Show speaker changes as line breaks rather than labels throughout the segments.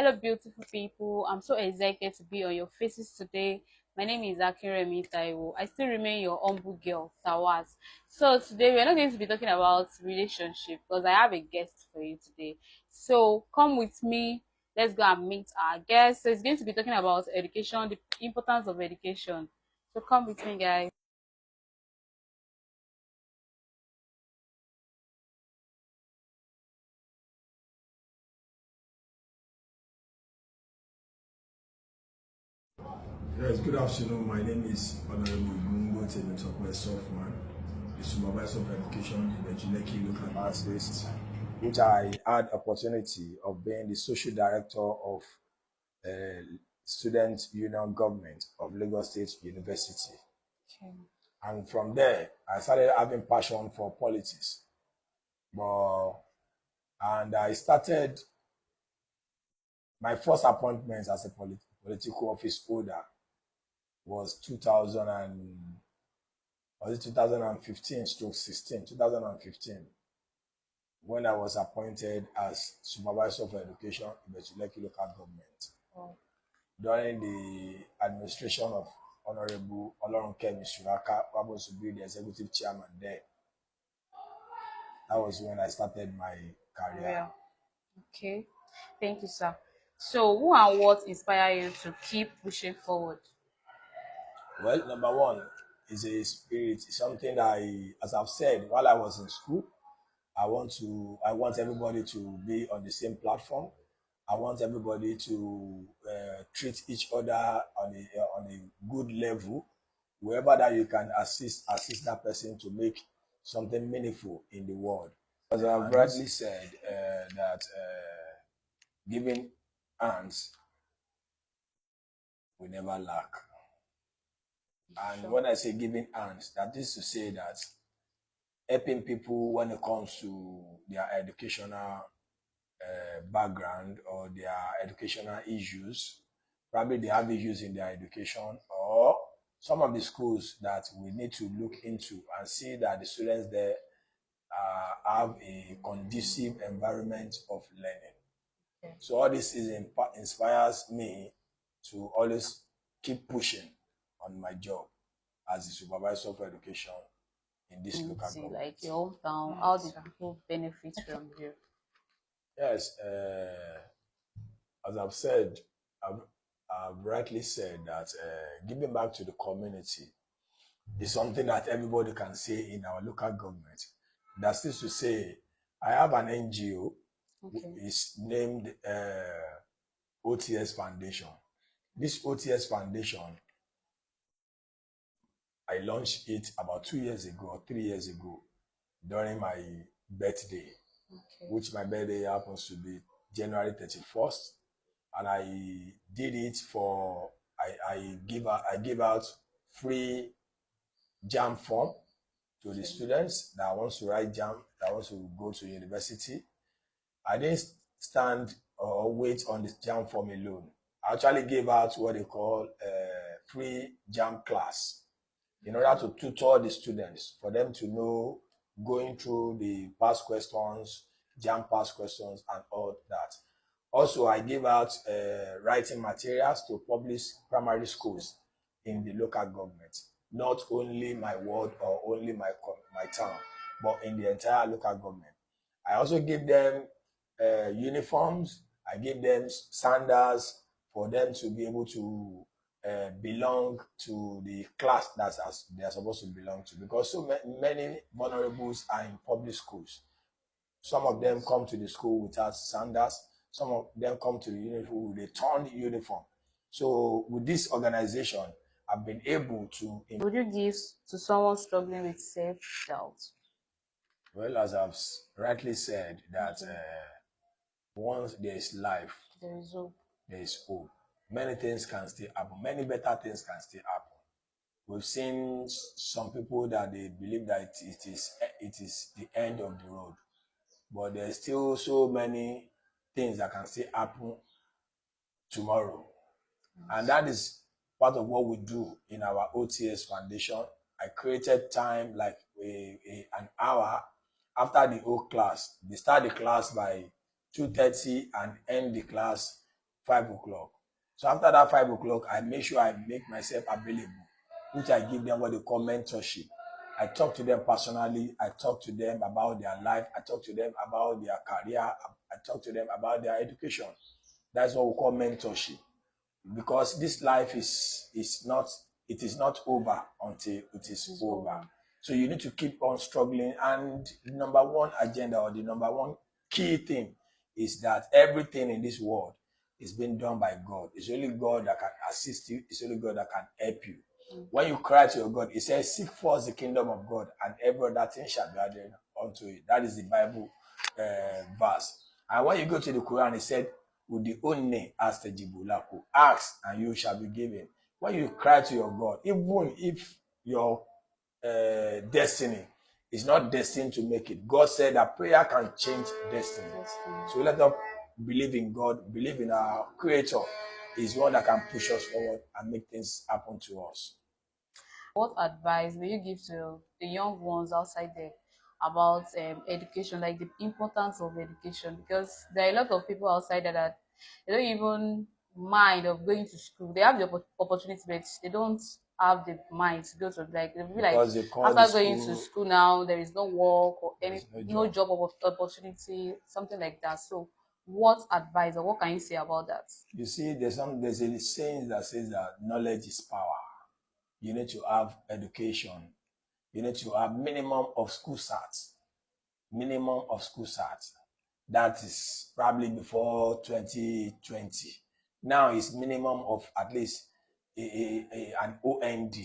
Hello, beautiful people. I'm so excited to be on your faces today. My name is Akinremi Taiwo. I still remain your humble girl, Tawaz. So today we're not going to be talking about relationship because I have a guest for you today. So come with me. Let's go and meet our guest. So it's going to be talking about education, the importance of education. So come with me, guys.
Yes, good afternoon. My name is Honorable Mungo Tebetokwe Softman, the Supervisor of Education in the Juneki Local Masses, which I had opportunity of being the Social Director of Student Union Government of Lagos State University.
Okay.
And from there, I started having passion for politics. And I started my first appointment as a political office holder was 2015 stroke 16, 2015, when I was appointed as Supervisor for Education in the Chileki local government.
Oh.
During the administration of Honorable Olorunkemi Suraka, who happens to be the executive chairman there. That was when I started my career.
Yeah. Okay. Thank you, sir. So who and what inspire you to keep pushing forward?
Well, number one is a spirit. It's something as I've said, while I was in school, I want everybody to be on the same platform. I want everybody to treat each other on a good level. Wherever that you can assist that person to make something meaningful in the world. As I've rightly said, that giving hands we never lack. And
Sure.
when I say giving hands, that is to say that helping people when it comes to their educational background or their educational issues. Probably they have issues in their education, or some of the schools that we need to look into and see that the students there have a conducive environment of learning.
Okay.
So all this inspires me to always keep pushing on my job as the supervisor for education in this local government.
Like your hometown, how do people benefit from you?
Yes, as I've rightly said that giving back to the community is something that everybody can say in our local government. That's is to say, I have an NGO,
Okay.
is named OTS Foundation. This OTS Foundation, I launched it about 2 years ago or 3 years ago during my birthday,
Okay.
which my birthday happens to be January 31st. And I did it for I give out free JAM form to the students that wants to write JAM, that wants to go to university. I didn't stand or wait on the JAM form alone. I actually gave out what they call a free JAM class in order to tutor the students for them to know going through the past questions, JAM past questions, and all that. Also, I give out writing materials to public primary schools in the local government, not only my ward or only my town, but in the entire local government. I also give them uniforms. I give them sandals for them to be able to belong to the class that they are supposed to belong to, because so many vulnerables are in public schools. Some of them come to the school without sandals. Some of them come to the uniform with a torn uniform. So with this organization, I've been able to.
Would you give to someone struggling with self-doubt?
Well, as I've rightly said, that once there is life,
There is hope.
there is hope. Many things can still happen. Many better things can still happen. We've seen some people that they believe that it is the end of the road, but there's still so many things that can still happen tomorrow. And that is part of what we do in our OTS Foundation. I created time like an hour after the whole class. They start the class by 2:30 and end the class 5 o'clock. So after that 5 o'clock, I make sure I make myself available, which I give them what they call mentorship. I talk to them personally. I talk to them about their life. I talk to them about their career. I talk to them about their education. That's what we call mentorship. Because this life is not, it is not over until it is over. So you need to keep on struggling. And the number one agenda, or the number one key thing, is that everything in this world is being done by God. It's only God that can assist you. It's only God that can help you. When you cry to your God, it says, seek first the kingdom of God, and every other thing shall be added unto it. That is the Bible verse. And when you go to the Quran, it said, with the only ask the jibulaku, ask and you shall be given. When you cry to your God, even if your destiny is not destined to make it, God said that prayer can change destiny. So let us believe in God, believe in our Creator. Is one that can push us forward and make things happen to us.
What advice will you give to the young ones outside there about education, like the importance of education? Because there are a lot of people outside there that they don't even mind of going to school. They have the opportunity, but they don't have the mind to go to, like they'll be like,
Because they call the
after going to
school,
school now there is no work or any
there's no
no
job.
job opportunity, something like that. So what advice or what can you say about that?
You see, there's a saying that says that knowledge is power. You need to have education. You need to have minimum of school certs. Minimum of school certs. That is probably before 2020. Now it's minimum of at least an OND.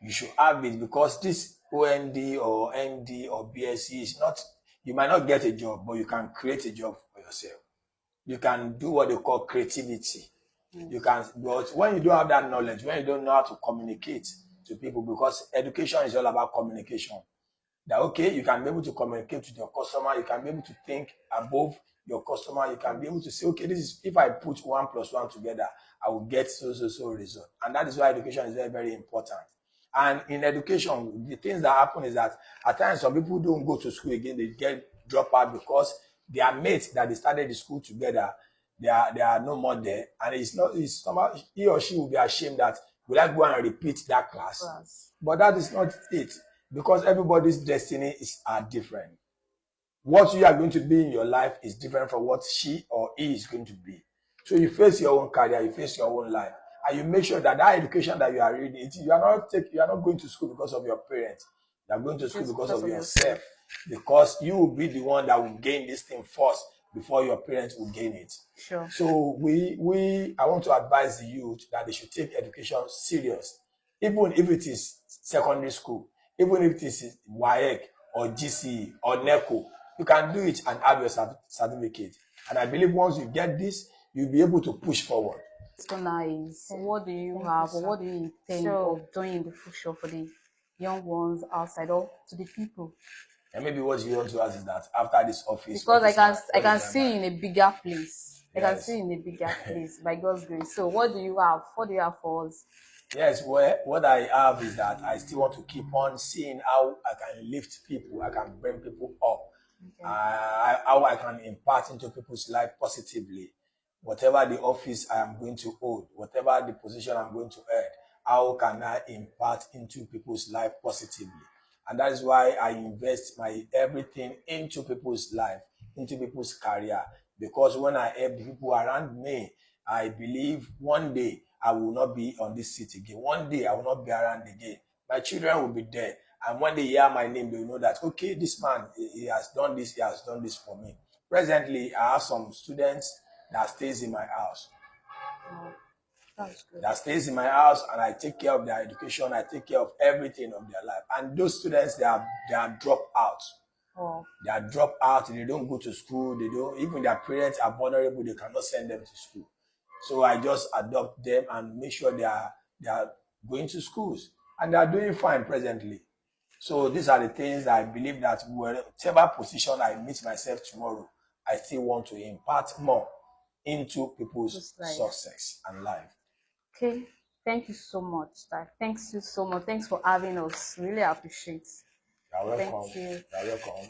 You should have it, because this OND or ND or BSc is not, you might not get a job, but you can create a job for yourself. You can do what they call creativity. You can, but when you don't have that knowledge, when you don't know how to communicate to people, because education is all about communication, that okay, you can be able to communicate with your customer, you can be able to think above your customer, you can be able to say, okay, this is, if I put 1+1 together, I will get so result. And that is why education is very, very important. And in education, the things that happen is that at times some people don't go to school again, they get dropped out because their mates that they started the school together, they are no more there. And it's somehow he or she will be ashamed that, will I go and repeat that class? But that is not it, because everybody's destiny are different. What you are going to be in your life is different from what she or he is going to be. So you face your own career, you face your own life, and you make sure that that education that you are reading, you are not going to school because of your parents. You are going to school because of yourself, because you will be the one that will gain this thing first before your parents will gain it.
Sure.
So I want to advise the youth that they should take education serious, even if it is secondary school, even if it is WAEC or GCE or NECO. You can do it and have your certificate. And I believe once you get this, you'll be able to push forward.
So nice. What do you have, or what do you intend of doing in the future for the young ones outside, or to the people?
And maybe what you want to ask is that after this office,
Because I can
my
see in a bigger place. I can see in a bigger place by God's grace. So what do you have? What do you have for us?
Yes, well, what I have is that I still want to keep on seeing how I can lift people, I can bring people up, how I can impart into people's life positively. Whatever the office I am going to hold, whatever the position I'm going to hold, how can I impart into people's life positively? And that is why I invest my everything into people's life, into people's career. Because when I help the people around me, I believe one day I will not be on this seat again. One day I will not be around again. My children will be there. And when they hear my name, they will know that, okay, this man, he has done this, he has done this for me. Presently, I have some students that stays in my house.
That's good.
That stays in my house, and I take care of their education, I take care of everything of their life. And those students, they are dropped out.
Oh.
They are dropped out, they don't go to school, they don't, even their parents are vulnerable, they cannot send them to school. So I just adopt them and make sure they are going to schools, and they are doing fine presently. So these are the things that I believe that whatever position I meet myself tomorrow, I still want to impart more into people's success and life.
Okay. Thank you so much. Thanks you so much. Thanks for having us. Really appreciate.
You're welcome.
Thank you.
You're welcome.